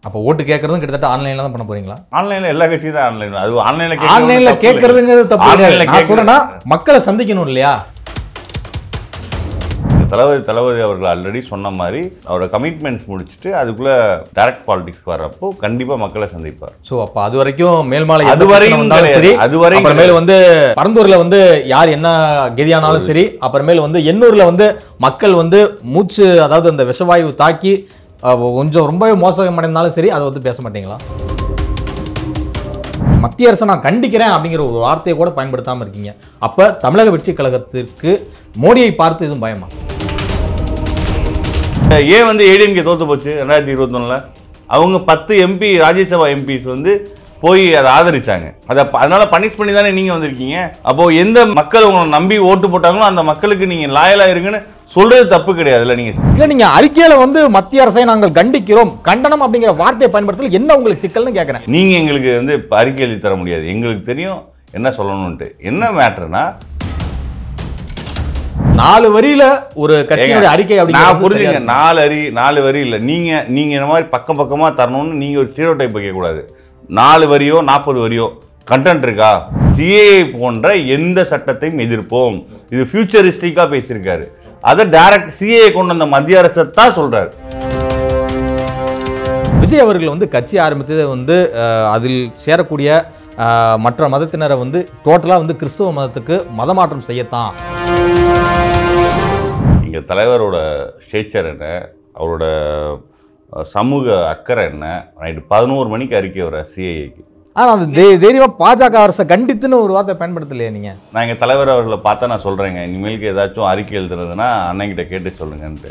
அப்போ ஓட்டு கேட்கறதும் கிட்டத்தட்ட ஆன்லைன்ல தான் பண்ண போறீங்களா? ஆன்லைன்ல எல்லா கட்சியும் தான் ஆன்லைன். அது ஆன்லைன்ல கேட்கறதுங்கிறது தப்பு கிடையாது. நான் சொல்றேன்னா மக்களை சந்திக்கணும் இல்லையா? தளபதி அவர்கள் ஆல்ரெடி சொன்ன மாதிரி அவரோட கமிட்மெண்ட்ஸ் முடிச்சுட்டு அதுக்குள்ள டைரக்ட் பாலிடிக்ஸ் வர்றப்போ கண்டிப்பா மக்களை சந்திப்பார். சோ அப்ப அது வரைக்கும் மேல்மாலை அதுவரையும் சரி, அப்புறமேல வந்து பரந்தூர்ல வந்து யார் என்ன கெதியானாலும் சரி, அப்புறமேல வந்து எண்ணூர்ல வந்து மக்கள் வந்து மூச்சு, அதாவது அந்த விஷவாயு தாக்கி கொஞ்சம் ரொம்பவே மோசமடைந்தாலும் சரி, அதை வந்து பேச மாட்டீங்களா? மத்திய அரசை நான் கண்டிக்கிறேன் அப்படிங்கிற ஒரு வார்த்தையை கூட பயன்படுத்தாம இருக்கீங்க. அப்ப தமிழக வெற்றி கழகத்திற்கு மோடியை பார்த்து எதுவும் பயமா? ஏன் வந்து ஏடிஎம்கே தோத்து போச்சு 2021ல? அவங்க 10 எம்பி ராஜ்யசபா எம்பிஸ் வந்து போய் அதை ஆதரிச்சாங்க. அதனால பனிஷ் பண்ணி தானே நீங்க வந்திருக்கீங்க. அப்போ எந்த மக்கள் உங்களை நம்பி ஓட்டு போட்டாங்களோ அந்த மக்களுக்கு நீங்க லாயலா இருங்கன்னு சொல்றது தப்பு கிடையாதுல்ல. நீங்க அறிக்கையில வந்து மத்திய அரசை நாங்கள் கண்டிக்கிறோம், கண்டனம் அப்படிங்கிற வார்த்தையை பயன்படுத்தல, என்ன உங்களுக்கு சிக்கல்னு கேட்கிறேன். நீங்க எங்களுக்கு வந்து அறிக்கை எழுதி தர முடியாது, எங்களுக்கு தெரியும் என்ன சொல்லணும்ட்டு. என்ன மேட்டர்னா 4 வரியில ஒரு கட்சியோட அறிக்கை அப்படி நான் புரிஞ்சுங்க. 4 வரி இல்ல. நீங்க இந்த மாதிரி பக்கமா தரணும்னு நீங்க ஒரு ஸ்டீரியோடைப் வைக்க கூடாது. 4 வரியோ 40 வரியோ கண்டென்ட் இருக்கா? சிஏஏ போன்ற எந்த சட்டத்தையும் எதிர்ப்போம், இது ஃபியூச்சரிஸ்டிக்கா பேசியிருக்காரு. அதை டைரக்ட் சிஏஏ கொண்டு வந்த மத்திய அரசு தான் சொல்றாரு. விஜய் அவர்கள் வந்து கட்சி ஆரம்பித்தது வந்து அதில் சேரக்கூடிய மற்ற மதத்தினரை வந்து டோட்டலா வந்து கிறிஸ்துவ மதத்துக்கு மதமாற்றம் செய்யத்தான். இங்க தலைவரோட ஸ்டேச்சர் என்ன, அவரோட சமூக அக்கறை என்ன? நைட்டு 11 மணிக்கு அறிக்கை வர சிஏஏக்கு. ஆனால் அது தைரியமா பாஜக அரசை கண்டித்துன்னு ஒரு வார்த்தை பயன்படுத்தலையே நீங்க? நான் எங்கள் தலைவர் அவர்களை பார்த்தா நான் சொல்கிறேங்க, இனிமேலுக்கு ஏதாச்சும் அறிக்கை எழுதுறதுன்னா அண்ணன்கிட்ட கேட்டு சொல்லுங்கன்ட்டு.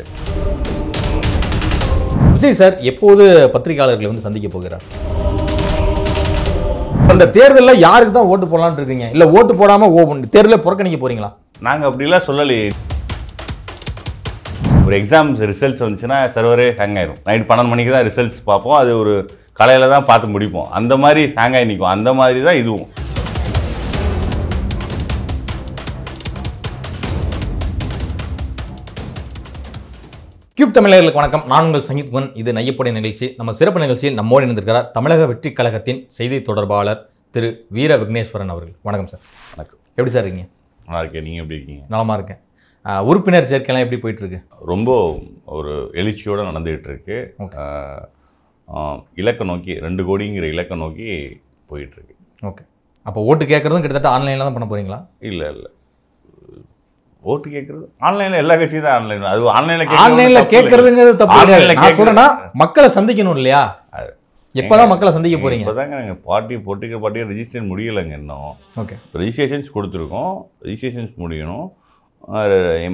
விஜய் சார் எப்போது பத்திரிகையாளர்களை வந்து சந்திக்க போகிறார்? அந்த தேர்தலில் யாருக்கு தான் ஓட்டு போடலான்னு இருக்கீங்க? இல்லை ஓட்டு போடாமல் தேர்தலை புறக்கணிக்க போறீங்களா? நாங்கள் அப்படிலாம் சொல்லலையே. ஒரு எக்ஸாம்ஸ் ரிசல்ட்ஸ் வந்துச்சுன்னா சர்வரே ஹேங் ஆயிரும். நைட் 12 மணிக்கு தான் ரிசல்ட்ஸ் பார்ப்போம். அது ஒரு காலையில் தான் பார்த்து முடிப்போம். அந்த மாதிரி ஹேங் ஆகி நிற்கும். அந்த மாதிரி தான் இதுவும். கியூப் தமிழர்களுக்கு வணக்கம். நான் உங்கள் சங்கீத்குன். இது நையப்படி நிகழ்ச்சி. நம்ம சிறப்பு நிகழ்ச்சியில் நம்மோடு இணைந்திருக்கிறார் தமிழக வெற்றி கழகத்தின் செய்தி தொடர்பாளர் திரு வீர விக்னேஸ்வரன் அவர்கள். வணக்கம் சார். வணக்கம். எப்படி சார் இருக்கீங்க? நல்லா இருக்கேன். நீங்கள் எப்படி இருக்கீங்க? நலமாக இருக்கேன். உறுப்பினர் சேர்க்கைலாம் எப்படி போயிட்டு இருக்கு? ரொம்ப ஒரு எழுச்சியோடு நடந்துகிட்டு இருக்கு. இலக்கை நோக்கி 2 கோடிங்கிற இலக்கை நோக்கி போயிட்டுருக்கு. ஓகே. அப்போ ஓட்டு கேட்குறதும் கிட்டத்தட்ட ஆன்லைனில் தான் பண்ண போகிறீங்களா? இல்லை ஓட்டு கேட்குறது ஆன்லைனில் எல்லா கட்சியும் தான் ஆன்லைன். அது ஆன்லைனில் கேட்குறதுங்கிறது தப்பு கிடையாது. நான் சொல்கிறேன்னா மக்களை சந்திக்கணும் இல்லையா? எப்போதான் மக்களை சந்திக்க போகிறீங்க? இப்போதாங்க நாங்கள் பொலிட்டிக்கல் பார்ட்டியை ரெஜிஸ்ட்ரேஷன் முடியலைங்க இன்னும். ஓகே. ரெஜிஸ்ட்ரேஷன்ஸ் கொடுத்துருக்கோம். ரெஜிஸ்ட்ரேஷன்ஸ் முடியணும்.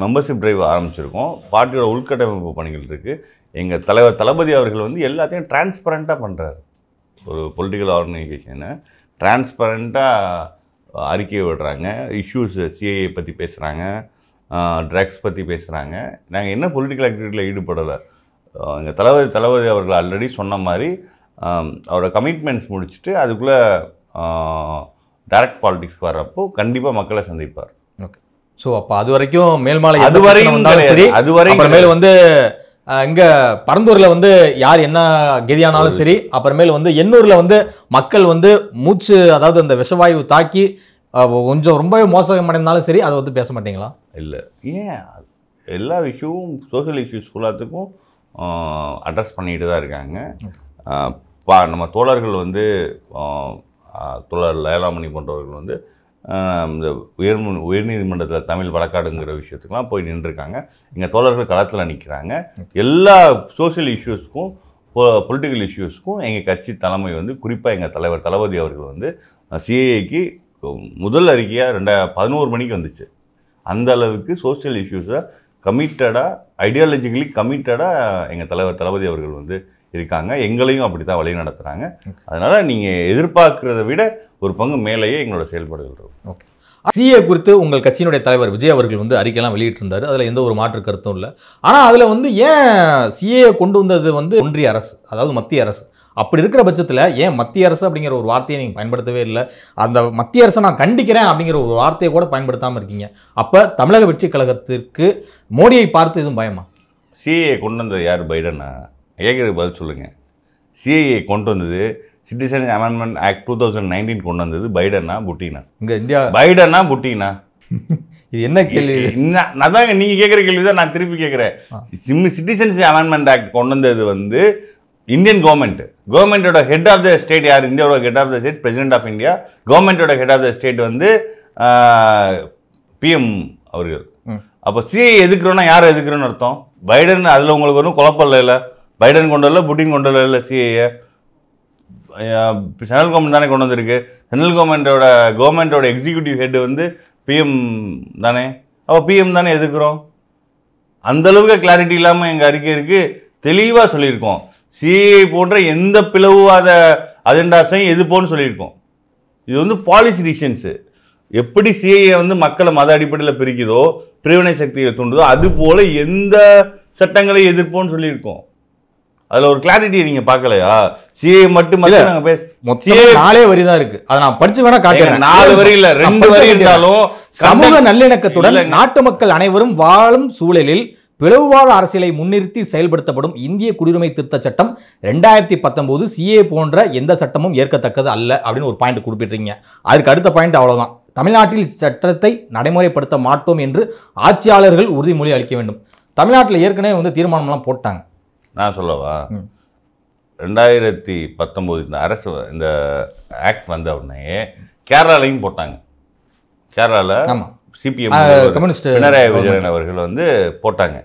மெம்பர்ஷிப் டிரைவ் ஆரம்பிச்சிருக்கோம். பார்ட்டியோட உள்கட்டமைப்பு பணிகள் இருக்குது. எங்கள் தலைவர் தளபதி அவர்கள் வந்து எல்லாத்தையும் டிரான்ஸ்பரண்ட்டாக பண்ணுறாரு. ஒரு பொலிட்டிக்கல் ஆர்கனைசேஷனை டிரான்ஸ்பரண்ட்டாக அறிக்கை விடுறாங்க. இஷ்யூஸ் சிஏஏ பற்றி பேசுகிறாங்க, ட்ரக்ஸ் பற்றி பேசுகிறாங்க. நாங்கள் என்ன பொலிட்டிக்கல் ஆக்டிவிட்டியில் ஈடுபடலை. எங்கள் தளபதி அவர்கள் ஆல்ரெடி சொன்ன மாதிரி அவரோட கமிட்மெண்ட்ஸ் முடிச்சுட்டு அதுக்குள்ளே டைரக்ட் பாலிடிக்ஸ் வர்றப்போ கண்டிப்பாக மக்களை சந்திப்பார். ஓகே. ஸோ அப்போ அது வரைக்கும் மேல்மாலை அதுவரையும் சரி, அப்புறமேல வந்து இங்க பரந்தூர்ல வந்து யார் என்ன கெதியானாலும் சரி, அப்புறமேல வந்து எண்ணூர்ல வந்து மக்கள் வந்து மூச்சு, அதாவது அந்த விஷவாயு தாக்கி கொஞ்சம் ரொம்பவே மோசமடைந்தாலும் சரி, அதை வந்து பேச மாட்டீங்களா? இல்லை. ஏன் எல்லா இஷ்யூவும் சோஷியல் இஷ்யூஸ் ஃபுல்லாத்துக்கும் அட்ரஸ் பண்ணிட்டு தான் இருக்காங்க. நம்ம தோழர்கள் வந்து தோழர் லயலாமணி போன்றவர்கள் வந்து இந்த உயர்நீதிமன்றத்தில் தமிழ் வழக்காடுங்கிற விஷயத்துக்கெலாம் போய் நின்றுருக்காங்க. எங்கள் தோழர்கள் களத்தில் நிற்கிறாங்க. எல்லா சோஷியல் இஷ்யூஸ்க்கும் பொலிட்டிக்கல் இஷ்யூஸ்க்கும் எங்கள் கட்சி தலைமை வந்து குறிப்பாக எங்கள் தலைவர் தளபதி அவர்கள் வந்து சிஏஏக்கு முதல் அறிக்கையாக 11 மணிக்கு வந்துச்சு. அந்த அளவுக்கு சோஷியல் இஷ்யூஸை கமிட்டடாக, ஐடியாலஜிக்கலி கமிட்டடாக எங்கள் தலைவர் தளபதி அவர்கள் வந்து இருக்காங்க. எங்களையும் அப்படி தான் வழி நடத்துகிறாங்க. அதனால் நீங்கள் எதிர்பார்க்குறத விட ஒரு பங்கு மேலேயே எங்களோட செயல்பாடுகள் இருக்கும். ஓகே. சிஏ குறித்து உங்கள் கட்சியினுடைய தலைவர் விஜய் அவர்கள் வந்து அறிக்கையெல்லாம் வெளியிட்டிருந்தார். அதில் எந்த ஒரு மாற்று கருத்தும் இல்லை. ஆனால் அதில் வந்து ஏன் சிஏ கொண்டு வந்தது வந்து ஒன்றிய அரசு, அதாவது மத்திய அரசு. அப்படி இருக்கிற பட்சத்தில் ஏன் மத்திய அரசு அப்படிங்கிற ஒரு வார்த்தையை நீங்கள் பயன்படுத்தவே இல்லை? அந்த மத்திய அரசை நான் கண்டிக்கிறேன் அப்படிங்கிற ஒரு வார்த்தையை கூட பயன்படுத்தாமல் இருக்கீங்க. அப்போ தமிழக வெற்றி கழகத்திற்கு மோடியை பார்த்து எதுவும் பயமா? சிஏ கொண்டு வந்தது யார்? பைடனா? கேட்குறதுக்கு பதில் சொல்லுங்கள். சிஏஏ கொண்டு வந்தது, சிட்டிசன் அமெண்ட்மெண்ட் ஆக்ட் 2019 கொண்டு வந்தது பைடனா புட்டினா? இங்க இந்தியா பைடனா புட்டினா? இது என்ன கேள்வி? அதாங்க நீங்க கேட்குற கேள்வி தான் நான் திருப்பி கேட்குறேன். சிட்டிசன்ஸ் அமெண்ட்மெண்ட் ஆக்ட் கொண்டு வந்தது வந்து இந்தியன் கவர்மெண்டோட ஹெட் ஆஃப் த ஸ்டேட் யார்? இந்தியாவோட head of the state president of India. கவர்மெண்டோட ஹெட் ஆஃப் த ஸ்டேட் வந்து பிஎம் அவர்கள். அப்போ சிஏ எதுக்குறோன்னா யாரை எதுக்குறோன்னு அர்த்தம்? பைடன், அதில் உங்களுக்கு ஒன்றும் குழப்பம் இல்லை. பைடன் கொண்டு வரல, புட்டின் கொண்டு வரல சிஏஏ. சென்ட்ரல் கவர்மெண்ட் தானே கொண்டு வந்திருக்கு. சென்ட்ரல் கவர்மெண்டோட எக்ஸிக்யூட்டிவ் ஹெட் வந்து பிஎம் தானே. அப்போ பிஎம் தானே எதுக்குறோம். அந்தளவுக்கு கிளாரிட்டி இல்லாமல் எங்கள் அறிக்கை இருக்குது. தெளிவாக சொல்லியிருக்கோம். சிஏஏ போன்ற எந்த பிளவுவாத அஜெண்டாஸையும் எதுப்போன்னு சொல்லியிருக்கோம். இது வந்து பாலிசி டிசிஷன்ஸு. எப்படி சிஏஏ வந்து மக்களை மத அடிப்படையில் பிரிக்குதோ, பிரிவினை சக்தியை தூண்டுதோ, அது போல எந்த சட்டங்களை எதிர்ப்போம்னு சொல்லியிருக்கோம். அதுல ஒரு கிளாரிட்டி நீங்க பார்க்கலையா? சிஏ மட்டும் நாங்க பேச 4 வரி தான் இருக்கு. அதை நான் படிச்சு வேணா காட்டுறேன். 4 வரி இல்ல, 2 வரி இருந்தாலும் சமூக நல்லிணக்கத்துடன் நாட்டு மக்கள் அனைவரும் வாழும் சூழலில் பிளவுவாத அரசியலை முன்னிறுத்தி செயல்படுத்தப்படும் இந்திய குடியுரிமை திருத்த சட்டம் 2019 சிஏ போன்ற எந்த சட்டமும் ஏற்கத்தக்கது அல்ல அப்படின்னு ஒரு பாயிண்ட் குறிப்பிட்டிருக்கீங்க. அதுக்கு அடுத்த பாயிண்ட் அவ்வளவுதான். தமிழ்நாட்டில் சட்டத்தை நடைமுறைப்படுத்த மாட்டோம் என்று ஆட்சியாளர்கள் உறுதிமொழி அளிக்க வேண்டும். தமிழ்நாட்டில் ஏற்கனவே வந்து தீர்மானம்லாம் போட்டாங்க. நான் சொல்லவா? 2019 இந்த அரசு இந்த ஆக்ட் வந்த உடனே கேரளாலையும் போட்டாங்க. கேரளாவில் சிபிஎம் பினராயி விஜயன் அவர்கள் வந்து போட்டாங்க.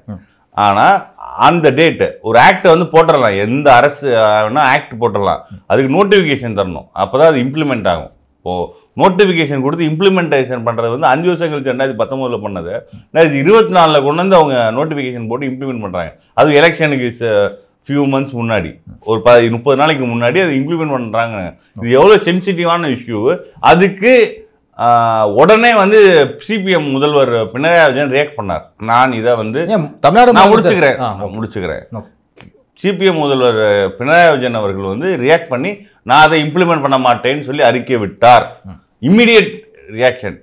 ஆனால் அந்த டேட்டு ஒரு ஆக்டை வந்து போட்டுடலாம், எந்த அரசு ஆக்ட் போட்டுடலாம், அதுக்கு நோட்டிஃபிகேஷன் தரணும், அப்போ தான் அது இம்ப்ளிமெண்ட் ஆகும். இப்போது நோட்டிஃபிகேஷன் கொடுத்து இம்ப்ளிமெண்டேஷன் பண்ணுறது வந்து 5 வருஷம் கழிச்சு 2019 பண்ணது 2024 கொண்டு வந்து அவங்க நோட்டிஃபிகேஷன் போட்டு இம்ப்ளிமெண்ட் பண்ணுறாங்க. அது எலெக்ஷனுக்கு ஃபியூ மந்த்ஸ் முன்னாடி, ஒரு 30 நாளைக்கு முன்னாடி அது இம்ப்ளிமெண்ட் பண்ணுறாங்க. இது எவ்வளோ சென்சிட்டிவான இஷ்யூ. அதுக்கு உடனே வந்து சிபிஎம் முதல்வர் பினராயி விஜயன் ரியாக்ட் பண்ணார். நான் இதை வந்து முடிச்சுக்கிறேன். சிபிஎம் முதல்வர் பினராயி விஜயன் அவர்கள் வந்து ரியாக்ட் பண்ணி நான் அதை இம்ப்ளிமெண்ட் பண்ண மாட்டேன்னு சொல்லி அறிக்கை விட்டார். Immediate reaction.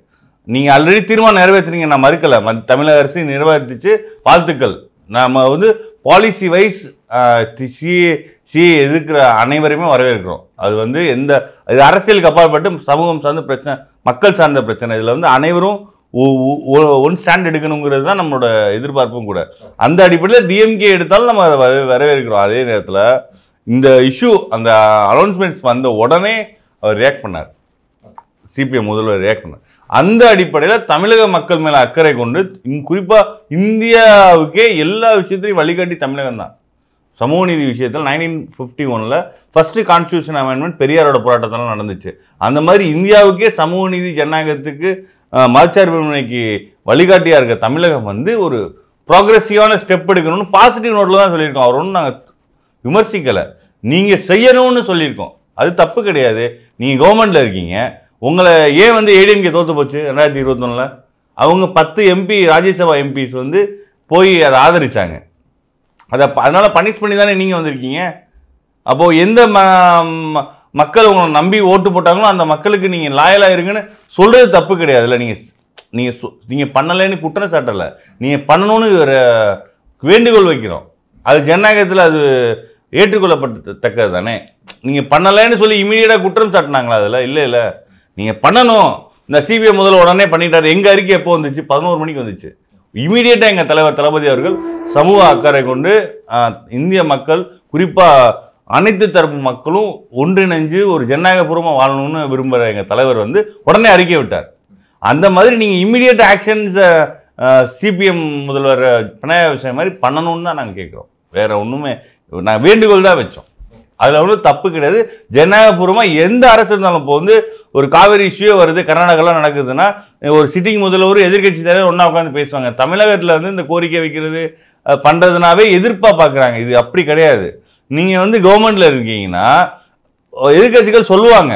நீங்கள் ஆல்ரெடி தீர்மானம் நிறைவேற்றுறீங்க, நான் மறுக்கலை. தமிழக அரசு நிறைவேற்றிச்சு, வாழ்த்துக்கள். நம்ம வந்து பாலிசி வைஸ் சிஏ எதிர்க்கிற அனைவரையுமே வரவேற்கிறோம். அது வந்து இது அரசியலுக்கு அப்பாற்பட்டு சமூகம் சார்ந்த பிரச்சனை, மக்கள் சார்ந்த பிரச்சனை. இதில் வந்து அனைவரும் ஒன் ஸ்டாண்ட் எடுக்கணுங்கிறது தான் நம்மளோட எதிர்பார்ப்பும் கூட. அந்த அடிப்படையில் டிஎம்கே எடுத்தாலும் நம்ம அதை வரவேற்கிறோம். அதே நேரத்தில் இந்த இஷ்யூ அந்த அனௌன்ஸ்மெண்ட்ஸ் வந்த உடனே அவர் ரியாக்ட் பண்ணார், சிபிஎம் முதல்வர் ரியாக்ட் பண்ணார். அந்த அடிப்படையில் தமிழக மக்கள் மேலே அக்கறை கொண்டு குறிப்பாக இந்தியாவுக்கே எல்லா விஷயத்திலையும் வழிகாட்டி தமிழகம் தான். சமூக நீதி விஷயத்தில் 1951 ஃபர்ஸ்ட் கான்ஸ்டியூஷன் அமெண்ட்மெண்ட் பெரியாரோட போராட்டத்தால் நடந்துச்சு. அந்த மாதிரி இந்தியாவுக்கே சமூக நீதி ஜனநாயகத்துக்கு மதச்சார்பின்மைக்கு வழிகாட்டியாக இருக்க தமிழகம் வந்து ஒரு ப்ராக்ரெசிவான ஸ்டெப் எடுக்கணும்னு பாசிட்டிவ் நோட்டில் தான் சொல்லியிருக்கோம். அவர் ஒன்றும் நாங்கள் விமர்சிக்கலை, நீங்கள் செய்யணும்னு சொல்லியிருக்கோம். அது தப்பு கிடையாது. நீங்கள் கவர்மெண்ட்டில் இருக்கீங்க, உங்களை ஏன் வந்து ஏடிஎம்கே தோற்று போச்சு 2021? அவங்க 10 எம்பி ராஜ்யசபா எம்பிஸ் வந்து போய் அதை ஆதரிச்சாங்க. அதனால பனிஷ் பண்ணி தானே நீங்கள் வந்திருக்கீங்க. அப்போது எந்த மக்கள் உங்களை நம்பி ஓட்டு போட்டாங்களோ அந்த மக்களுக்கு நீங்கள் லாயலாக இருக்குன்னு சொல்கிறது தப்பு கிடையாது. இல்லை நீங்கள் பண்ணலைன்னு குற்றம் சாட்டலை, நீங்கள் பண்ணணும்னு வேண்டுகோள் வைக்கிறோம். அது ஜனநாயகத்தில் அது ஏற்றுக்கொள்ளப்பட்டத்தக்கது தானே. நீங்கள் பண்ணலைன்னு சொல்லி இமீடியட்டாக குற்றம் சாட்டினாங்களா? அதில் இல்லை, நீங்கள் பண்ணணும். இந்த சிபிஎம் முதல்ல உடனே பண்ணிட்டாரு. எங்கள் அறிக்கை எப்போ வந்துச்சு? 11 மணிக்கு வந்துச்சு. இமீடியட்டாக எங்கள் தலைவர் தளபதி அவர்கள் சமூக அக்கறை கொண்டு இந்திய மக்கள், குறிப்பாக அனைத்து தரப்பு மக்களும் ஒன்றிணைஞ்சு ஒரு ஜனநாயகபூர்வமாக வாழணும்னு விரும்புகிற எங்கள் தலைவர் வந்து உடனே அறிக்கை விட்டார். அந்த மாதிரி நீங்கள் இம்மிடியட் ஆக்ஷன்ஸை சிபிஎம் முதல்வர் பினராயி விஜயன் மாதிரி பண்ணணும்னு தான் நாங்கள் கேட்குறோம். வேற ஒன்றுமே நாங்கள் வேண்டுகோள் தான் வச்சோம். அதில் ஒன்றும் தப்பு கிடையாது. ஜனநாயகபூர்வமாக எந்த அரசு இருந்தாலும் இப்போ வந்து ஒரு காவிரி இஷ்யூ வருது, கர்நாடகாலாம் நடக்குதுன்னா ஒரு சிட்டிங் முதல்வர் எதிர்கட்சி தலைவர் ஒன்றா உட்காந்து பேசுவாங்க. தமிழகத்தில் வந்து இந்த கோரிக்கை வைக்கிறது பண்ணுறதுனாவே எதிர்ப்பாக பார்க்குறாங்க. இது அப்படி கிடையாது. நீங்கள் வந்து கவர்மெண்ட்டில் இருக்கீங்கன்னா எதிர்கட்சிகள் சொல்லுவாங்க,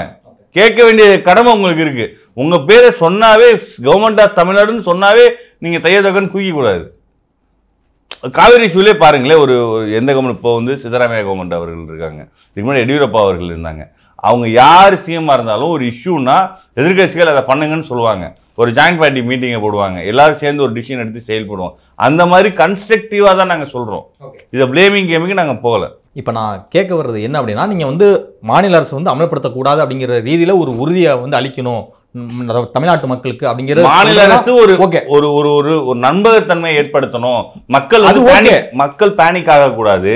கேட்க வேண்டிய கடமை உங்களுக்கு இருக்குது. உங்கள் பேரை சொன்னாவே கவர்மெண்ட் ஆஃப் தமிழ்நாடுன்னு சொன்னாவே நீங்கள் தையத்தக்கன்னு கூக்கிக்கூடாது. காவிரி இஷ்யூலே பாருங்களேன், ஒரு எந்த கவர்மெண்ட் இப்போ வந்து சித்தராமையா கவர்மெண்ட் அவர்கள் இருக்காங்க, இதுக்கு முன்னாடி எடியூரப்பா அவர்கள் இருந்தாங்க. அவங்க யார் சிஎம்மாக இருந்தாலும் ஒரு இஷ்யூன்னா எதிர்கட்சிகள் அதை பண்ணுங்கன்னு சொல்லுவாங்க. ஒரு ஜாயிண்ட் பார்ட்டி மீட்டிங்கை போடுவாங்க, எல்லாரும் சேர்ந்து ஒரு டிசிஷன் எடுத்து செயல்படுவோம். அந்த மாதிரி கன்ஸ்ட்ரக்டிவாக தான் நாங்கள் சொல்கிறோம். இதை பிளேமிங் கேமுக்கு நாங்கள் போகலை. இப்போ நான் கேட்க வர்றது என்ன அப்படின்னா, நீங்கள் வந்து மாநில அரசு வந்து அமல்படுத்தக்கூடாது அப்படிங்கிற ரீதியில் ஒரு உறுதியை வந்து அளிக்கணும் தமிழ்நாட்டு மக்களுக்கு அப்படிங்கிறது. மாநில அரசு ஒரு ஓகே, ஒரு ஒரு ஒரு ஒரு நம்பகத்தன்மையை ஏற்படுத்தணும். மக்கள் அது வந்து okay. மக்கள் பேனிக் ஆகக்கூடாது.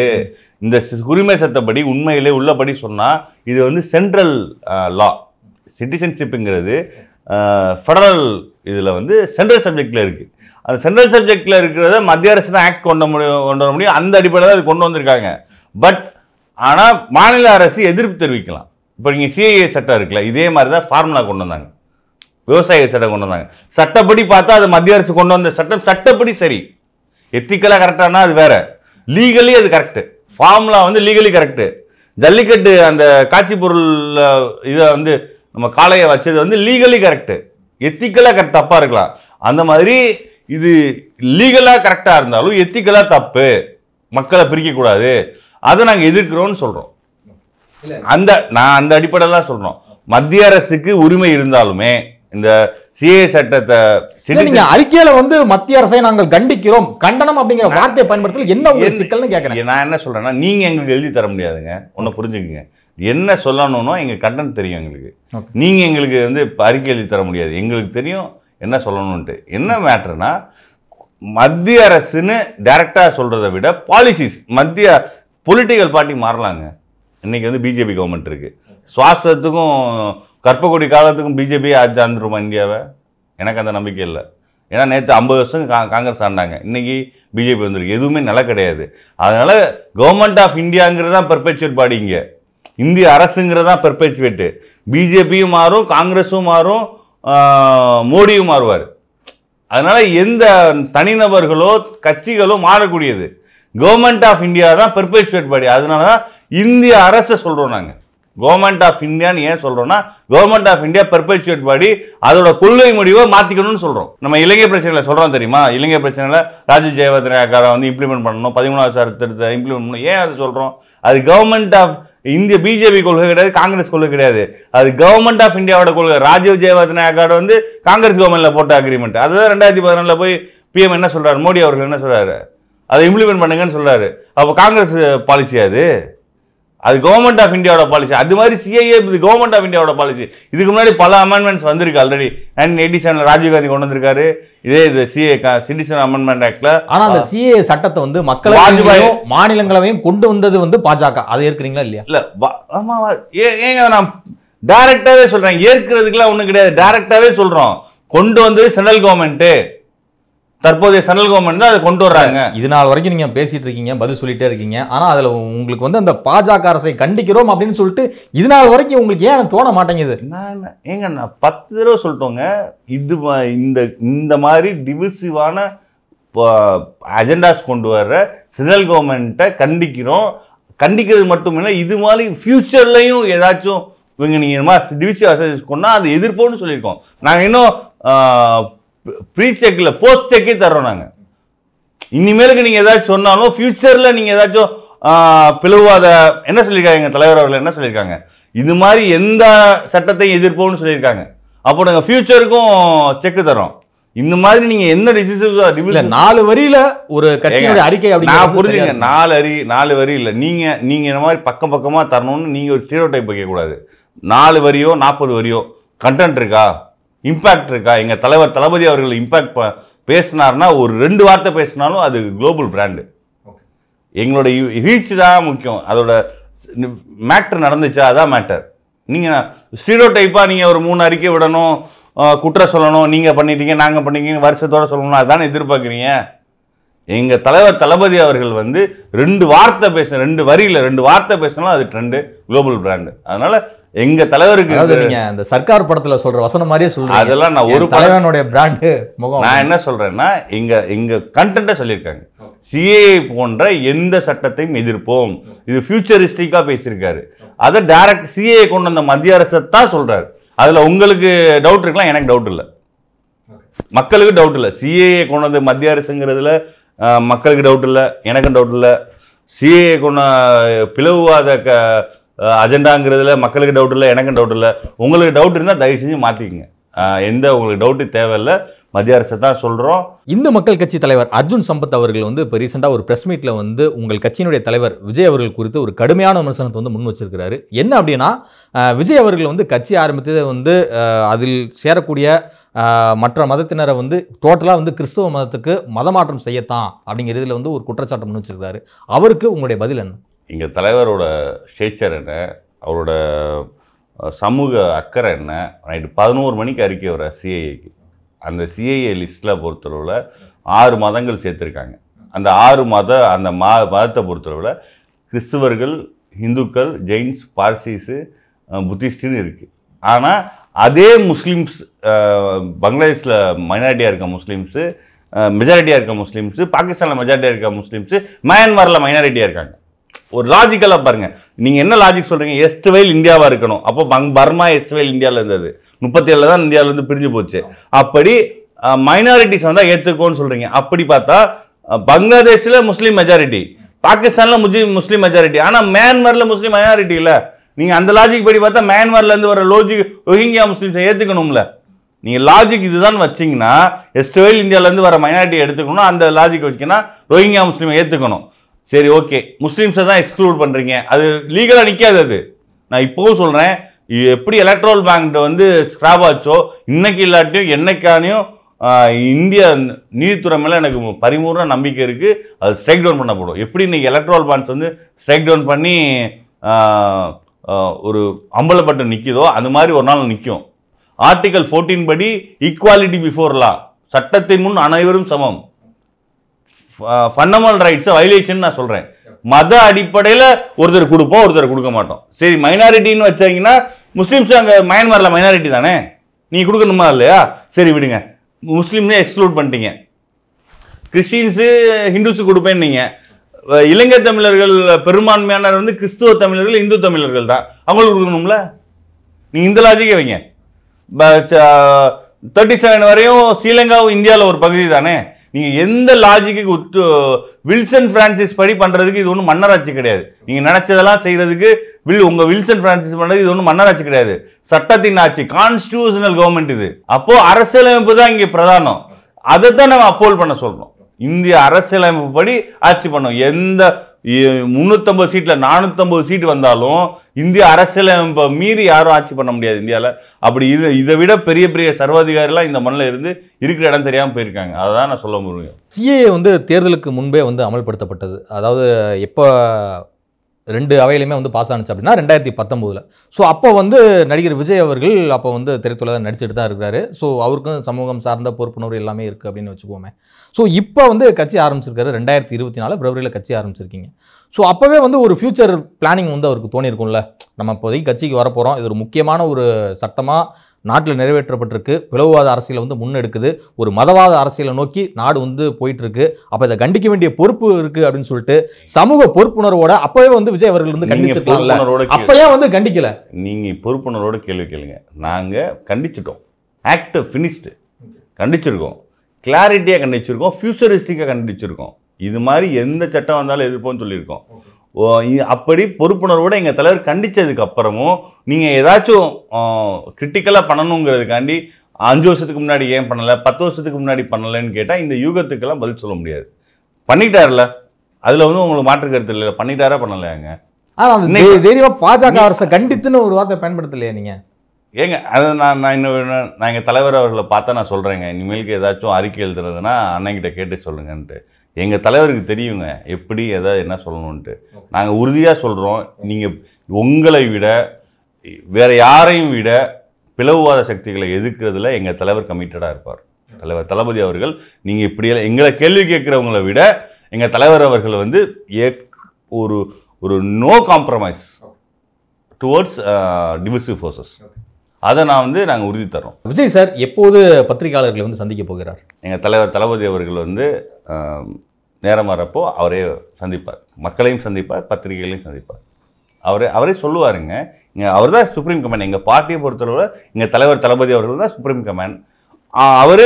இந்த உரிமை சட்டப்படி உண்மையிலே உள்ளபடி சொன்னா இது வந்து சென்ட்ரல் லா. சிட்டிசன்ஷிப்புங்கிறது ஃபெடரல் இதில் வந்து சென்ட்ரல் சப்ஜெக்டில் இருக்குது. அந்த சென்ட்ரல் சப்ஜெக்டில் இருக்கிறத மத்திய அரசு தான் ஆக்ட் கொண்டு வர முடியும். அந்த அடிப்படையில் தான் அது கொண்டு வந்திருக்காங்க. பட் ஆனால் மாநில அரசு எதிர்ப்பு தெரிவிக்கலாம். இப்போ நீங்கள் சிஏஏ சட்டம் இருக்குல்ல, இதே மாதிரி தான் ஃபார்முலா கொண்டு வந்தாங்க, விவசாய சட்டம் கொண்டு வந்தாங்க. சட்டப்படி பார்த்தா அது மத்திய அரசு கொண்டு வந்த சட்டம் சட்டப்படி சரி, எத்திக்கலாக கரெக்டானா அது வேற, லீகலி அது கரெக்டு. ஃபார்முலா வந்து லீகலி கரெக்டு. ஜல்லிக்கட்டு அந்த காட்சி பொருள் இதை வந்து நம்ம காளையை வச்சது வந்து லீகலி கரெக்டு, எத்திக்கலாக கரெக்ட் தப்பாக இருக்கலாம். அந்த மாதிரி இது லீகலாக கரெக்டாக இருந்தாலும் எத்திக்கலாக தப்பு, மக்களை பிரிக்கக்கூடாது, அதை நாங்கள் எதிர்க்கிறோம்னு சொல்கிறோம். நான் அந்த அடிப்படையில் சொல்கிறோம். மத்திய அரசுக்கு உரிமை இருந்தாலுமே இந்த சிஏ சட்டத்தை நீங்க அறிக்கையில வந்து மத்திய அரசை நாங்கள் கண்டிக்கிறோம், கண்டனம் அப்படிங்கிற வார்த்தையை பயன்படுத்தல என்ன உங்களுக்கு சிக்கல்னு கேட்கிறேன். நான் என்ன சொல்றேன்னா, நீங்க எங்களுக்கு எழுதி தர முடியாதுங்க. ஒன்னு புரிஞ்சுக்கங்க, என்ன சொல்லணும்னோ எங்க கண்டென்ட் தெரியும் எங்களுக்கு. நீங்க எங்களுக்கு வந்து அறிக்கை எழுதி தர முடியாது, எங்களுக்கு தெரியும் என்ன சொல்லணும்ட்டு. என்ன மேட்டர்னா, மத்திய அரசுன்னு டைரக்டா சொல்றதை விட பாலிசிஸ், மத்திய பொலிட்டிக்கல் பார்ட்டி மாறலாங்க. இன்னைக்கு வந்து பிஜேபி கவர்மெண்ட் இருக்கு, சுவாசத்துக்கும் கற்பகோடி காலத்துக்கும் பிஜேபி ஆந்துருமா இந்தியாவை? எனக்கு அந்த நம்பிக்கை இல்லை. ஏன்னா நேற்று 50 வருஷம் காங்கிரஸ் ஆண்டாங்க, இன்னைக்கு பிஜேபி வந்துருக்கு. எதுவுமே நில கிடையாது. அதனால கவர்மெண்ட் ஆஃப் இந்தியாங்கிறது தான் பெர்பெச்சுவேட் பாடி. இங்கே இந்திய அரசுங்கிறது தான் பெர்பெச்சுவேட்டு. பிஜேபியும் மாறும், காங்கிரஸும் மாறும், மோடியும் மாறுவார். அதனால எந்த தனிநபர்களோ கட்சிகளோ மாறக்கூடியது. கவர்மெண்ட் ஆஃப் இந்தியா தான் பெர்பெச்சுவேட் பாடி. அதனால தான் இந்திய அரசை சொல்றோம் நாங்கள். கவர்மெண்ட் ஆஃப் இந்தியான்னு ஏன் சொல்றோம்னா, கவர்மெண்ட் ஆஃப் இந்தியா பெர்பெச்சுவேட் பாடி, அதோட கொள்கை முடிவை மாத்திக்கணும்னு சொல்றோம். நம்ம இலங்கை பிரச்சனையில சொல்றோம் தெரியுமா, இலங்கை பிரச்சனையில ராஜீவ் ஜெயவர்தனகாரை வந்து இம்ப்ளிமெண்ட் பண்ணணும், 13வது சட்டத்தை இம்ப்ளிமெண்ட் பண்ணணும். ஏன் அது சொல்றோம்? அது கவர்மெண்ட் ஆஃப் இந்திய பிஜேபி கொள்கை கிடையாது, காங்கிரஸ் கொள்கை கிடையாது. அது கவர்மெண்ட் ஆஃப் இந்தியாவோட கொள்கை. ராஜீவ் ஜெயவர்தனகாரை வந்து காங்கிரஸ் கவர்மெண்ட்ல போட்ட அக்ரிமெண்ட். அதுதான் 2014 போய் பிஎம் என்ன சொல்றாரு, மோடி அவர்கள் என்ன சொல்றாரு, அதை இம்ப்ளிமெண்ட் பண்ணுங்கன்னு சொல்றாரு. அப்போ காங்கிரஸ் பாலிசி அது? அது கவர்மெண்ட் ஆஃப் இந்தியாவோட பாலிசி. அது மாதிரி சிஏஏ இது கவர்மெண்ட் ஆஃப் இந்தியாவோட பாலிசி. இதுக்கு முன்னாடி பல அமெண்ட்மெண்ட்ஸ் வந்திருக்கு. ஆல்ரெடி 1987 ராஜீவ்காந்தி கொண்டு வந்திருக்காரு இதே இது சிஏ சிட்டிசன் அமெண்ட்மெண்ட் ஆக்ட்ல. ஆனா அந்த சிஏ சட்டத்தை வந்து மக்களவையும் மாநிலங்களவையும் கொண்டு வந்தது வந்து பாஜக. அதை ஏற்கிறீங்களா இல்லையா? இல்ல, ஆமா, ஏங்க நான் டைரக்டாவே சொல்றேன், ஏற்கிறதுக்குலாம் ஒண்ணும் கிடையாது. டைரக்டாவே சொல்றோம், கொண்டு வந்தது சென்ட்ரல் கவர்மெண்ட், தற்போதைய சென்ட்ரல் கவர்மெண்ட் தான் அதை கொண்டு வர்றாங்க. இது நாள் வரைக்கும் நீங்க பேசிட்டு இருக்கீங்க, பதில் சொல்லிட்டே இருக்கீங்க. ஆனா அதுல உங்களுக்கு வந்து அந்த பாஜக அரசை கண்டிக்கிறோம் அப்படின்னு சொல்லிட்டு இது நாள் வரைக்கும் உங்களுக்கு ஏன் தோண மாட்டேங்குது? ஏங்க நான் 10 தடவை சொல்லிட்டோங்க, இது இந்த மாதிரி டிவிசிவான அஜெண்டாஸ் கொண்டு வர்ற சென்ட்ரல் கவர்மெண்ட்டை கண்டிக்கிறோம். கண்டிக்கிறது மட்டும் இல்லை, இது மாதிரி ஃபியூச்சர்லையும் ஏதாச்சும் இவங்க நீங்க இந்த மாதிரி டிவிசி கொண்டா அது எதிர்ப்போம்னு சொல்லியிருக்கோம். நாங்கள் இன்னும் ப்ரீ செக்ல போஸ்ட் செக்கே தர்றோம். நாங்கள் இனிமேலுக்கு நீங்க ஏதாச்சும் சொன்னாலும் ஃபியூச்சர்ல நீங்க ஏதாச்சும் பிளவாத என்ன சொல்லியிருக்காங்க எங்க தலைவர் அவர்கள் என்ன சொல்லியிருக்காங்க, இது மாதிரி எந்த சட்டத்தையும் எதிர்ப்போம்னு சொல்லியிருக்காங்க. அப்போ நாங்கள் ஃபியூச்சருக்கும் செக் தரோம். இந்த மாதிரி நீங்க என்ன டிசிஷன் 4 வரியில ஒரு கட்சியோட அறிக்கை அப்படி நான் புரிஞ்சுங்க. 4 வரி இல்லை, நீங்க இந்த மாதிரி பக்கமா தரணும்னு நீங்க ஒரு ஸ்டீரியோடைப் வைக்க கூடாது. 4 வரியோ 40 வரியோ கண்டென்ட் இருக்கா, இம்பாக்ட் இருக்கா? எங்க தலைவர் தளபதி அவர்கள் இம்பாக்ட் பேசினார்னா ஒரு 2 வார்த்தை பேசினாலும் அது குளோபல் பிராண்டு. எங்களோட ரீச் தான் முக்கியம், அதோட மேட்டர் நடந்துச்சா அதான் மேட்டர். நீங்க ஸ்டீரியோடைப்பா நீங்க ஒரு 3 அறிக்கை விடணும், குற்றம் சொல்லணும், நீங்க பண்ணிட்டீங்க நாங்க பண்ணிட்டீங்க வருஷத்தோட சொல்லணும், அதானே எதிர்பார்க்குறீங்க? எங்க தலைவர் தளபதி அவர்கள் வந்து 2 வார்த்தை பேச 2 வரியில 2 வார்த்தை பேசினாலும் அது ட்ரெண்டு, குளோபல் பிராண்டு. அதனால எங்க தலைவருக்கு நீங்க அந்த சர்க்கார் படத்துல சொல்ற வசனம் மாதிரியே சொல்றீங்க. அதெல்லாம் நான் ஒரு தலைவனுடைய பிராண்ட் முகம். நான் என்ன சொல்றேன்னா, எங்க கண்டென்ட்டை சொல்லியிருக்காங்க. சிஏ போன்ற எந்த சட்டத்தையும் எதிர்ப்போம், இது ஃபியூச்சரிஸ்டிக்கா பேசியிருக்காரு. அதை டைரக்ட் சிஏ கொண்டு வந்த மத்திய அரசை தான் சொல்றாரு. அதுல உங்களுக்கு டவுட் இருக்கலாம், எனக்கு டவுட் இல்லை, மக்களுக்கு டவுட் இல்லை. சிஏஏ கொண்டு வந்த மத்திய அரசுங்கிறதுல மக்களுக்கு டவுட் இல்லை, எனக்கும் டவுட் இல்லை. சிஏஏ கொண்ட பிளவுவாத அஜெண்டாங்கிறதுல மக்களுக்கு டவுட் இல்லை, எனக்கும் டவுட் இல்லை. உங்களுக்கு டவுட் இருந்தால் தயவு செஞ்சு மாற்றிக்கங்க. எந்த உங்களுக்கு டவுட்டு தேவையில்லை, மத்திய அரசை தான் சொல்கிறோம். இந்து மக்கள் கட்சி தலைவர் அர்ஜுன் சம்பத் அவர்கள் வந்து இப்போ ரீசெண்டாக ஒரு ப்ரெஸ் மீட்டில் வந்து உங்கள் கட்சியினுடைய தலைவர் விஜய் அவர்கள் குறித்து ஒரு கடுமையான விமர்சனத்தை வந்து முன் வச்சிருக்கிறாரு. என்ன அப்படின்னா, விஜய் அவர்கள் வந்து கட்சி ஆரம்பித்ததை வந்து அதில் சேரக்கூடிய மற்ற மதத்தினரை வந்து டோட்டலாக வந்து கிறிஸ்தவ மதத்துக்கு மதமாற்றம் செய்யத்தான் அப்படிங்கிற இதில் வந்து ஒரு குற்றச்சாட்டு முன் வச்சிருக்காரு. அவருக்கு உங்களுடைய பதில் என்ன? எங்கள் தலைவரோட ஸ்டேச்சர் என்ன, அவரோட சமூக அக்கறை என்ன? நைட்டு 11 மணிக்கு அறிக்கை வர சிஐஏக்கு, அந்த சிஐஏ லிஸ்ட்டில் பொறுத்தளவில் 6 மதங்கள் சேர்த்துருக்காங்க. அந்த 6 மதத்தை பொறுத்தளவில் கிறிஸ்துவர்கள், இந்துக்கள், ஜெயின்ஸ், பார்சிஸு, புத்திஸ்டுன்னு இருக்குது. ஆனால் அதே முஸ்லீம்ஸ், பங்களாதேஷில் மைனாரிட்டியாக இருக்க முஸ்லீம்ஸு, மெஜாரிட்டியாக இருக்க முஸ்லீம்ஸு, பாகிஸ்தானில் மெஜாரிட்டியாக இருக்க முஸ்லீம்ஸு, மயன்மாரில் மைனாரிட்டியாக இருக்காங்க. ஒரு லாஜிக்கலாக பாருங்கள், நீங்கள் என்ன லாஜிக் சொல்கிறீங்க? எஸ்ட்வைல் இந்தியாவாக இருக்கணும். அப்போ பர்மா எஸ்ட்வைல் இந்தியாவில் இருந்தது, 37 தான் இந்தியாவிலேருந்து பிரிஞ்சு போச்சு. அப்படி மைனாரிட்டிஸ் வந்தால் ஏற்றுக்கோன்னு சொல்கிறீங்க. அப்படி பார்த்தா பங்களாதேஷில் முஸ்லீம் மெஜாரிட்டி, பாகிஸ்தானில் முஸ்லீம் மெஜாரிட்டி, ஆனால் மியான்மரில் முஸ்லீம் மைனாரிட்டி இல்லை. நீங்கள் அந்த லாஜிக் படி பார்த்தா மியான்மர்லேருந்து வர ரோஹிங்கியா முஸ்லீம்ஸை ஏற்றுக்கணும்ல. நீங்கள் லாஜிக் இதுதான் வச்சிங்கன்னா, எஸ்ட்வைல் இந்தியாவிலேருந்து வர மைனாரிட்டி எடுத்துக்கணும், அந்த லாஜிக் வச்சிங்கன்னா ரோஹிங்கியா முஸ்லீமை ஏற்றுக்கணும். சரி, ஓகே, முஸ்லீம்ஸை தான் எக்ஸ்க்ளூட் பண்ணுறீங்க, அது லீகலாக நிற்காது. அது நான் இப்போவும் சொல்கிறேன், எப்படி எலக்ட்ரல் பேங்க் வந்து ஸ்கிராப் ஆச்சோ, இன்னைக்கு இல்லாட்டியும் என்னைக்கானையும் இந்திய நீதித்துறை மேலே எனக்கு பரிபூர்ண நம்பிக்கை இருக்குது, அது ஸ்ட்ரைக் டவுன் பண்ணப்படும். எப்படி இன்னைக்கு எலக்ட்ரல் பாண்ட்ஸ் வந்து ஸ்ட்ரைக் டவுன் பண்ணி ஒரு அம்பலப்பட்டு நிற்கிதோ, அது மாதிரி ஒரு நாள் நிற்கும். ஆர்டிகல் 14 படி ஈக்குவாலிட்டி பிஃபோர் லா, சட்டத்தின் முன் அனைவரும் சமம். ஃபண்டமெண்டல் ரைட்ஸை வயலேஷன் நான் சொல்கிறேன். மத அடிப்படையில் ஒருத்தர் கொடுப்போம், ஒருத்தர் கொடுக்க மாட்டோம். சரி, மைனாரிட்டின்னு வச்சாங்கன்னா முஸ்லீம்ஸ் அங்கே மயன்மாரில் மைனாரிட்டி தானே, நீங்கள் கொடுக்கணுமா இல்லையா? சரி விடுங்க, முஸ்லீம்னே எக்ஸ்க்ளூட் பண்ணிட்டீங்க. கிறிஸ்டின்ஸு ஹிந்துஸு கொடுப்பேன்னு நீங்கள், இலங்கை தமிழர்கள் பெரும்பான்மையானவர் வந்து கிறிஸ்துவ தமிழர்கள், இந்து தமிழர்கள் தான், அவங்களுக்கு கொடுக்கணும்ல. நீங்கள் இந்த லாஜிக்கே வைங்க. 37 வரையும் ஸ்ரீலங்காவும் இந்தியாவில் ஒரு பகுதி தானே. நீங்கள் எந்த லாஜிக்கு வில்சன் பிரான்சிஸ் படி பண்ணுறதுக்கு இது ஒன்றும் மன்னராட்சி கிடையாது. நீங்கள் நினச்சதெல்லாம் செய்கிறதுக்கு உங்கள் வில்சன் பிரான்சிஸ் பண்ணுறது இது ஒன்றும் மன்னராட்சி கிடையாது, சட்டத்தின் ஆட்சி, கான்ஸ்டிடியூஷனல் கவர்மெண்ட் இது. அப்போது அரசியலமைப்பு தான் இங்கே பிரதானம், அதை தான் நம்ம அப்போல் பண்ண சொல்கிறோம். இந்திய அரசியலமைப்பு படி ஆட்சி பண்ணோம். எந்த 350 சீட்டில் 450 சீட் வந்தாலும் இந்திய அரசியலமைப்பை மீறி யாரும் ஆட்சி பண்ண முடியாது இந்தியாவில். அப்படி இதை விட பெரிய பெரிய சர்வாதிகாரிலாம் இந்த மண்ணில் இருந்து இருக்கிற இடம் தெரியாமல் போயிருக்காங்க. அதை தான் நான் சொல்ல முடியும். சிஏஏ வந்து தேர்தலுக்கு முன்பே வந்து அமல்படுத்தப்பட்டது. அதாவது எப்போ 2 அவையிலுமே வந்து பாஸ் ஆனிச்சு அப்படின்னா 2019. ஸோ அப்போ வந்து நடிகர் விஜய் அவர்கள் அப்போ வந்து திரைத்துறையில் நடிச்சுட்டு தான் இருக்கிறாரு. ஸோ அவருக்கும் சமூகம் சார்ந்த பொறுப்புணர்வு எல்லாமே இருக்குது அப்படின்னு வச்சுக்கோமே. ஸோ இப்போ வந்து கட்சி ஆரம்பிச்சிருக்காரு, 2024 பிப்ரவரியில் கட்சி ஆரம்பிச்சிருக்கீங்க. ஸோ அப்போவே வந்து ஒரு ஃபியூச்சர் பிளானிங் வந்து அவருக்கு தோணியிருக்கும்ல, நம்ம இப்போதைக்கு கட்சிக்கு வரப்போகிறோம், இது ஒரு முக்கியமான ஒரு சட்டமாக நாட்டில் நிறைவேற்றப்பட்டிருக்கு, பிளவுவாத அரசியலை வந்து முன்னெடுக்குது, ஒரு மதவாத அரசியலை நோக்கி நாடு வந்து போயிட்டு இருக்கு, அப்போ இதை கண்டிக்க வேண்டிய பொறுப்பு இருக்கு அப்படின்னு சொல்லிட்டு சமூக பொறுப்புணர்வோட அப்பவே வந்து விஜய் அவர்கள் வந்து கண்டிச்சிருக்காங்கல்ல, அப்பயே வந்து கண்டிக்கல. நீங்க பொறுப்புணர்வோட கேள்வி கேளுங்க. நாங்க கண்டிச்சிட்டோம், ஆக்ட் ஃபினிஷ்டு, கண்டிச்சிருக்கோம், கிளாரிட்டியாக கண்டிச்சிருக்கோம், ஃபியூச்சரிஸ்டிக்காக கண்டிச்சிருக்கோம். இது மாதிரி எந்த சட்டம் வந்தாலும் எதிர்ப்போம்னு சொல்லியிருக்கோம். அப்படி பொறுப்புணர்வோட எங்கள் தலைவர் கண்டிச்சதுக்கு அப்புறமும் நீங்கள் ஏதாச்சும் கிரிட்டிக்கலாக பண்ணணுங்கிறதுக்காண்டி 5 வருஷத்துக்கு முன்னாடி ஏன் பண்ணலை, 10 வருஷத்துக்கு முன்னாடி பண்ணலைன்னு கேட்டால் இந்த யூகத்துக்கெல்லாம் பதில் சொல்ல முடியாது. பண்ணிட்டார்ல, அதில் வந்து உங்களுக்கு மாற்று கருத்து இல்லை, பண்ணிட்டாரா பண்ணலையாங்க? தைரியமா பாஜக அரசை கண்டித்துன்னு ஒரு வார்த்தை பயன்படுத்தலையா நீங்க? ஏங்க அது நான் எங்கள் தலைவர் அவர்களை பார்த்தா நான் சொல்கிறேங்க, இனிமேலுக்கு ஏதாச்சும் அறிக்கை எழுதுறதுன்னா அண்ணங்கிட்ட கேட்டு சொல்லுங்கன்ட்டு. எங்கள் தலைவருக்கு தெரியுங்க எப்படி எதாவது என்ன சொல்லணுன்ட்டு. நாங்கள் உறுதியாக சொல்கிறோம், நீங்கள் உங்களை விட வேறு யாரையும் விட பிளவுவாத சக்திகளை எதிர்க்கிறதுல எங்கள் தலைவர் கமிட்டடாக இருப்பார். தலைவர் தளபதி அவர்கள் நீங்கள் இப்படியெல்லாம் எங்களை கேள்வி கேட்குறவங்களை விட எங்கள் தலைவர் அவர்கள் வந்து ஒரு ஒரு no compromise towards divisive forces, அதை நாங்கள் உறுதி தரோம். விஜய் சார் எப்போது பத்திரிகையாளர்களை வந்து சந்திக்க போகிறார்? எங்கள் தலைவர் தளபதி அவர்கள் வந்து நேரம் வரப்போ அவரே சந்திப்பார், மக்களையும் சந்திப்பார், பத்திரிகைகளையும் சந்திப்பார். அவரே சொல்லுவாருங்க, அவர் தான் சுப்ரீம் கமாண்ட். எங்கள் பார்ட்டியை பொறுத்தளவு எங்கள் தலைவர் தளபதி அவர்கள் தான் சுப்ரீம் கமாண்ட். அவர்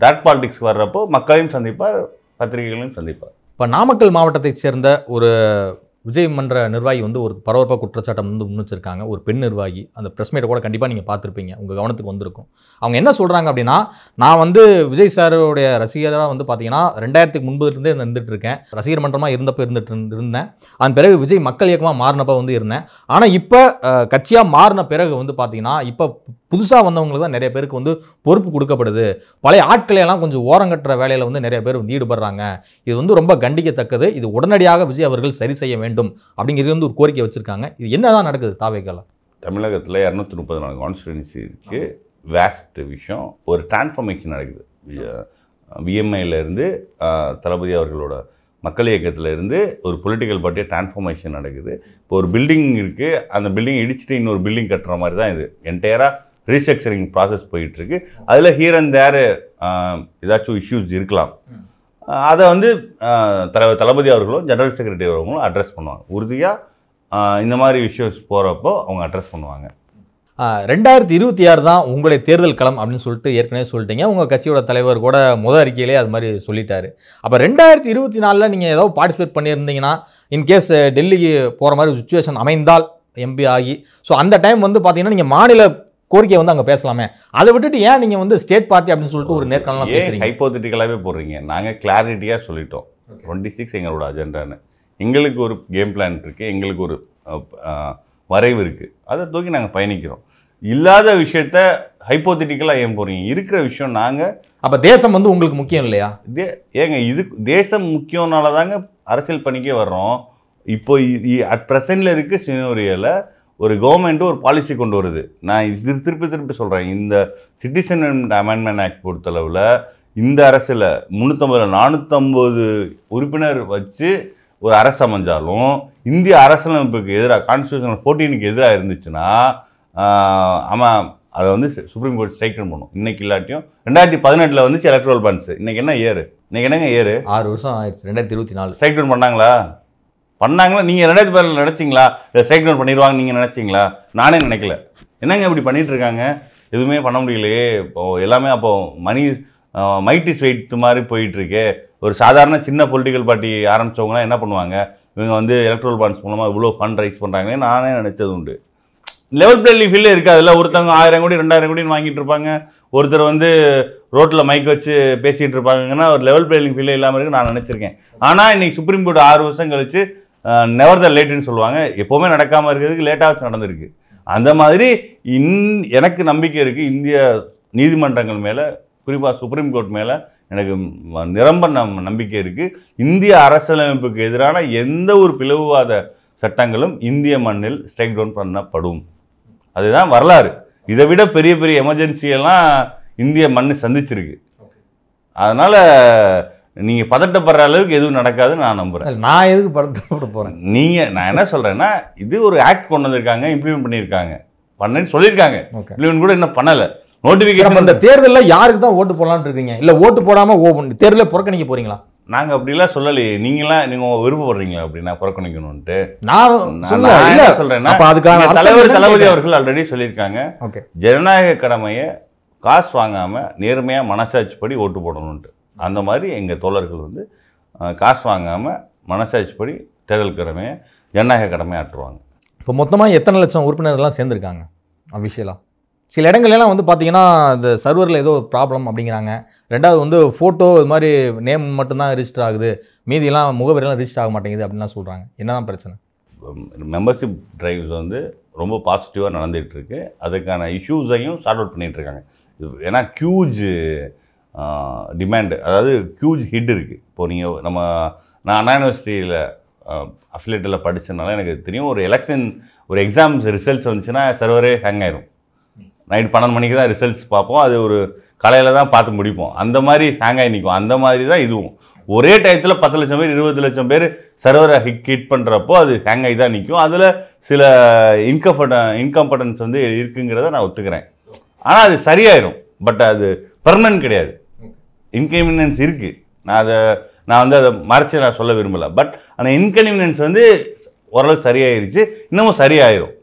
தட் பாலிடிக்ஸ் வர்றப்போ மக்களையும் சந்திப்பார், பத்திரிகைகளையும் சந்திப்பார். இப்போ நாமக்கல் மாவட்டத்தைச் சேர்ந்த ஒரு விஜய் மன்ற நிர்வாகி வந்து ஒரு பரபரப்பாக குற்றச்சாட்டம் வந்து முன்னிச்சிருக்காங்க. ஒரு பெண் நிர்வாகி. அந்த ப்ரெஸ் மீட்டை கூட கண்டிப்பாக நீங்கள் பார்த்துருப்பீங்க. உங்கள் கவனத்துக்கு வந்திருக்கும். அவங்க என்ன சொல்கிறாங்க அப்படின்னா, நான் வந்து விஜய் சாருடைய ரசிகராக வந்து பார்த்தீங்கன்னா 2000க்கு முன்புலேருந்தே இருந்துட்டு இருக்கேன். ரசிகர் மன்றமாக இருந்தப்போ இருந்தேன். அதன் பிறகு விஜய் மக்கள் இயக்கமாக மாறினப்போ வந்து இருந்தேன். ஆனால் இப்போ கட்சியாக மாறின பிறகு வந்து பார்த்தீங்கன்னா, இப்போ புதுசாக வந்தவங்களுக்கு தான் நிறைய பேருக்கு வந்து பொறுப்பு கொடுக்கப்படுது. பழைய ஆட்களையெல்லாம் கொஞ்சம் ஓரங்கட்டுற வேலையில் வந்து நிறைய பேர் வந்து ஈடுபடுறாங்க. இது வந்து ரொம்ப கண்டிக்கத்தக்கது. இது உடனடியாக விஜய் அவர்கள் சரி செய்ய வேண்டும் அப்படிங்கிறது வந்து ஒரு கோரிக்கை வச்சிருக்காங்க. இது என்னதான் நடக்குது தாவேக்கால? தமிழகத்தில் 234 கான்ஸ்டிடுவன்சி இருக்கு. வேஸ்ட் விஷயம். ஒரு டிரான்ஸ்ஃபர்மேஷன் நடக்குது. விஎம்ஐலேருந்து தளபதி அவர்களோட மக்கள் இயக்கத்திலேருந்து ஒரு பொலிட்டிக்கல் பார்ட்டியாக டிரான்ஸ்ஃபர்மேஷன் நடக்குது. இப்போ ஒரு பில்டிங் இருக்குது. அந்த பில்டிங் இடிச்சுட்டு இன்னொரு பில்டிங் கட்டுற மாதிரி தான் இது. என்டையராக ரீஸ்ட்ரக்சரிங் ப்ராசஸ் போயிட்டுருக்கு. அதில் ஹியர் அண்ட் தேர் ஏதாச்சும் இஷ்யூஸ் இருக்கலாம். அதை வந்து தளபதி அவர்களும் ஜெனரல் செக்ரட்டரி அவர்களும் அட்ரஸ் பண்ணுவாங்க. உறுதியாக இந்த மாதிரி இஷ்யூஸ் போகிறப்போ அவங்க அட்ரஸ் பண்ணுவாங்க. 2026 தான் உங்களுடைய தேர்தல் களம் அப்படின்னு சொல்லிட்டு ஏற்கனவே சொல்லிட்டீங்க. உங்கள் கட்சியோட தலைவர் கூட அறிக்கையிலே அது மாதிரி சொல்லிட்டாரு. அப்போ 2024 நீங்கள் ஏதாவது பார்ட்டிசிபேட் பண்ணியிருந்தீங்கன்னா, இன்கேஸ் டெல்லிக்கு போகிற மாதிரி சுச்சுவேஷன் அமைந்தால் எம்பி ஆகி, ஸோ அந்த டைம் வந்து பார்த்தீங்கன்னா நீங்கள் மாநில கோரிக்கை வந்து அங்கே பேசலாமே. அதை விட்டுட்டு ஏன் நீங்கள் வந்து ஸ்டேட் பார்ட்டி அப்படின்னு சொல்லிட்டு ஒரு நேர்காணலாம் பேசுறீங்க? ஹைப்போதெட்டிக்கலாகவே போடுறீங்க. நாங்கள் கிளாரிட்டியாக சொல்லிட்டோம். 26 எங்களோட அஜெண்டான்னு. எங்களுக்கு ஒரு கேம் பிளான் இருக்குது. எங்களுக்கு ஒரு வரைவு இருக்குது. அதை தூக்கி நாங்கள் பயணிக்கிறோம். இல்லாத விஷயத்த ஹைப்போதெட்டிக்கலாக ஏன் போகிறீங்க? இருக்கிற விஷயம் நாங்கள். அப்போ தேசம் வந்து உங்களுக்கு முக்கியம் இல்லையா? ஏங்க இது தேசம் முக்கியம்னால தாங்க அரசியல் பணிக்கே வர்றோம். இப்போ அட் ப்ரெசென்ட்ல இருக்க சினோரியோவில் ஒரு கவர்மெண்ட்டு ஒரு பாலிசி கொண்டு வருது. நான் இது திருப்பி சொல்கிறேன். இந்த சிட்டிசன் அமெண்ட்மெண்ட் ஆக்ட் பொறுத்தளவில் இந்த அரசில் 450 உறுப்பினர் வச்சு ஒரு அரசு அமைஞ்சாலும் இந்திய அரசியலமைப்புக்கு எதிராக கான்ஸ்டியூஷன் 14க்கு எதிராக இருந்துச்சுன்னா ஆமாம் அதை வந்து சுப்ரீம் கோர்ட் ஸ்ட்ரைக் பண்ணும். இன்னைக்கு இல்லாட்டியும் 2018 வந்துச்சு எலக்ட்ரல் பாண்ட்ஸ். இன்னைக்கு என்ன இயர்? இன்னைக்கு என்னங்க இயர்? 6 வருஷம் ஆயிடுச்சு. 2024 ஸ்ட்ரைக் டவுன் பண்ணாங்களா? நீங்கள் 2018 நினச்சிங்களா ஸ்ட்ரைக் டவுன் பண்ணிடுவாங்க நீங்கள் நினச்சிங்களா? நானே நினைக்கல. என்னங்க இப்படி பண்ணிட்டு இருக்காங்க? எதுவுமே பண்ண முடியலையே. இப்போது எல்லாமே அப்போது மைட் இஸ் வெயிட் மாதிரி போயிட்டுருக்கு. ஒரு சாதாரண சின்ன பொலிட்டிக்கல் பார்ட்டி ஆரம்பித்தவங்களாம் என்ன பண்ணுவாங்க? இவங்க வந்து எலக்ட்ரல் பாண்ட்ஸ் மூலமாக இவ்வளோ ஃபண்ட் ரைஸ் பண்ணுறாங்களே நானே நினச்சது உண்டு. லெவல் பிளேயிங் ஃபீல்டே இருக்காதுல்ல. ஒருத்தவங்க 1000 கோடி 2000 கோடின்னு வாங்கிட்டு இருப்பாங்க. ஒருத்தர் வந்து ரோட்டில் மைக் வச்சு பேசிகிட்டு இருப்பாங்கன்னா ஒரு லெவல் பிளேயிங் ஃபீல்டே இல்லாமல் இருக்குது நான் நினச்சிருக்கேன். ஆனால் இன்றைக்கி சுப்ரீம் கோர்ட் 6 வருஷம் கழிச்சு நெவர் த லேட்டுன்னு சொல்லுவாங்க. எப்போவுமே நடக்காமல் இருக்கிறதுக்கு லேட்டாக நடந்திருக்கு. அந்த மாதிரி எனக்கு நம்பிக்கை இருக்குது இந்திய நீதிமன்றங்கள் மேலே, குறிப்பாக சுப்ரீம் கோர்ட் மேலே எனக்கு நிரம்ப நம்பிக்கை இருக்குது. இந்திய அரசியலமைப்புக்கு எதிரான எந்த ஒரு பிளவுவாத சட்டங்களும் இந்திய மண்ணில் ஸ்ட்ரைக் டவுன் பண்ணப்படும். அதுதான் வரலாறு. இதை விட பெரிய பெரிய எமர்ஜென்சியெல்லாம் இந்திய மண்ணு சந்திச்சிருக்கு. அதனால் நீங்கள் பதட்டப்படுற அளவுக்கு எதுவும் நடக்காதுன்னு நான் நம்புகிறேன். நான் எதுக்கு பதட்டப்பட போகிறேன்? நான் என்ன சொல்கிறேன்னா, இது ஒரு ஆக்ட் கொண்டு வந்திருக்காங்க, இம்ப்ளிமெண்ட் பண்ணியிருக்காங்க, பண்ணேன்னு சொல்லியிருக்காங்க. இம்ப்ளிமெண்ட் கூட இன்னும் பண்ணலை. நோட்டிஃபிகேஷன். அந்த தேர்தலில் யாருக்கு தான் ஓட்டு போடலான்னு இருக்கீங்க? இல்லை ஓட்டு போடாமல் தேர்தலில் புறக்கணிக்க போகிறீங்களா? நாங்கள் அப்படிலாம் சொல்லலையே. நீங்கள் விருப்பப்படுறீங்களா அப்படின்னா புறக்கணிக்கணும்ட்டு? நான் சொல்கிறேன்னா தளபதி அவர்கள் ஆல்ரெடி சொல்லியிருக்காங்க, ஜனநாயக கடமையை காசு வாங்காமல் நேர்மையாக மனசாட்சிப்படி ஓட்டு போடணுன்ட்டு. அந்த மாதிரி எங்கள் தோழர்கள் வந்து காசு வாங்காமல் மனசாட்சிப்படி தேர்தல் கடமையை ஜனநாயக கடமையை ஆற்றுவாங்க. இப்போ மொத்தமாக எத்தனை லட்சம் உறுப்பினர்கள்லாம் சேர்ந்துருக்காங்க அஃபிஷியலாக? சில இடங்கள்லாம் வந்து பார்த்தீங்கன்னா இந்த சர்வரில் ஏதோ ப்ராப்ளம் அப்படிங்கிறாங்க. ரெண்டாவது வந்து ஃபோட்டோ இது மாதிரி நேம் மட்டும்தான் ரிஜிஸ்டர் ஆகுது, மீதியெல்லாம் முகவரியெல்லாம் ரிஜிஸ்டர் ஆக மாட்டேங்குது அப்படின்லாம் சொல்கிறாங்க. என்னதான் பிரச்சனை? மெம்பர்ஷிப் டிரைவ்ஸ் வந்து ரொம்ப பாசிட்டிவாக நடந்துகிட்ருக்கு. அதுக்கான இஷ்யூஸையும் சார்ட் அவுட் பண்ணிகிட்ருக்காங்க. ஏன்னா ஹியூஜ் டிமாண்டு, அதாவது ஹியூஜ் ஹிட் இருக்குது. இப்போது நீங்கள் நான் அண்ணா யூனிவர்சிட்டியில் அஃபிலேட்டில் படித்ததுனால எனக்கு தெரியும். ஒரு எக்ஸாம்ஸ் ரிசல்ட்ஸ் வந்துச்சுன்னா சர்வரே ஹேங் ஆயிரும். நைட் 12 மணிக்கு தான் ரிசல்ட்ஸ் பார்ப்போம். அது ஒரு காலையில் தான் பார்த்து முடிப்போம். அந்த மாதிரி ஹேங் ஆகி நிற்கும். அந்த மாதிரி தான் இதுவும். ஒரே டயத்தில் 10 லட்சம் பேர் 20 லட்சம் பேர் சர்வரை ஹிட் பண்ணுறப்போ அது ஹேங் ஆகி தான் நிற்கும். அதில் சில இன்கம்பட்டன்ஸ் வந்து இருக்குங்கிறத நான் ஒத்துக்கிறேன். ஆனால் அது சரியாயிரும். பட் அது பெர்மனன்ட் கிடையாது. இன்கன்வீனியன்ஸ் இருக்குது. நான் வந்து அதை மறைச்சி நான் சொல்ல விரும்பலை. பட் அந்த இன்கன்வீனியன்ஸ் வந்து ஓரளவு சரியாயிருச்சு. இன்னமும் சரியாயிரும்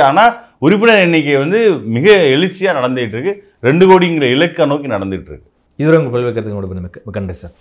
ஆனால் உறுப்பினர் எண்ணிக்கை வந்து மிக எழுச்சியாக நடந்துகிட்டு இருக்கு. 2 கோடிங்கிற இலக்கை நோக்கி நடந்துகிட்டு இருக்கு. இதுவரை உங்கள் பல்வேறு கருத்துக்களோட மிக்க நன்றி சார்.